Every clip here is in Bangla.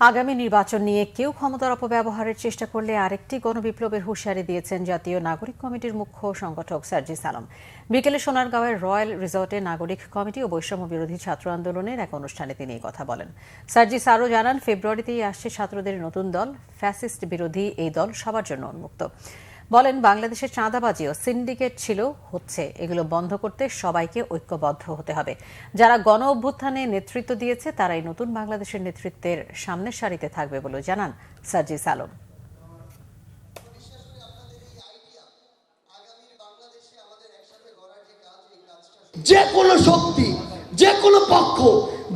আগামী নির্বাচন নিয়ে কেউ ক্ষমতার অপব্যবহারের চেষ্টা করলে আরেকটি গণবিপ্লবের হুঁশিয়ারি দিয়েছেন জাতীয় নাগরিক কমিটির মুখ্য সংগঠক সার্জিস আলম। বিকেলে সোনারগাঁওয়ের রয়্যাল রিসর্টে নাগরিক কমিটি ও বৈষম্য বিরোধী ছাত্র আন্দোলনের এক অনুষ্ঠানে তিনি এই কথা বলেন। সার্জিস আরও জানান, ফেব্রুয়ারিতেই আসছে ছাত্রদের নতুন দল, ফ্যাসিস্ট বিরোধী এই দল সবার জন্য উন্মুক্ত। বলেন, বাংলাদেশের চাঁদাবাজি ও সিন্ডিকেট ছিল, হচ্ছে, এগুলো বন্ধ করতে সবাইকে ঐক্যবদ্ধ হতে হবে। যারা গণ অভ্যুত্থানে নেতৃত্ব দিয়েছে তারাই নতুন বাংলাদেশের নেতৃত্বের সামনের সারিতে থাকবে বলে জানান সার্জিস আলম। যে কোনো শক্তি, যে কোনো পক্ষ,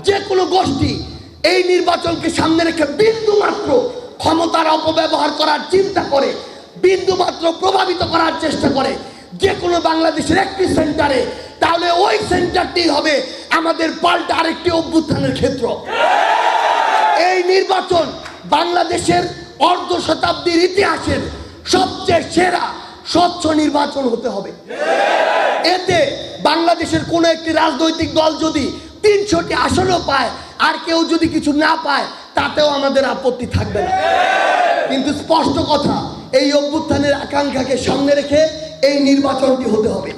যে কোনো গোষ্ঠী এই নির্বাচনকে সামনে রেখে বিন্দু মাত্র ক্ষমতার অপব্যবহার করার চিন্তা করে, বিন্দু মাত্র প্রভাবিত করার চেষ্টা করে যে কোনো বাংলাদেশের একটি সেন্টারে, তাহলে ওই সেন্টারটি হবে আমাদের পাল্টা আরেকটি অভ্যুত্থানের ক্ষেত্র। এই নির্বাচন বাংলাদেশের অর্ধ শতাব্দীর ইতিহাসের সবচেয়ে সেরা স্বচ্ছ নির্বাচন হতে হবে। এতে বাংলাদেশের কোন একটি রাজনৈতিক দল যদি ৩০০টি আসনও পায় আর কেউ যদি কিছু না পায়, তাতেও আমাদের আপত্তি থাকবে না। কিন্তু স্পষ্ট কথা, এই অভ্যুত্থানের আকাঙ্ক্ষাকে সামনে রেখে এই নির্বাচনটি হতে হবে।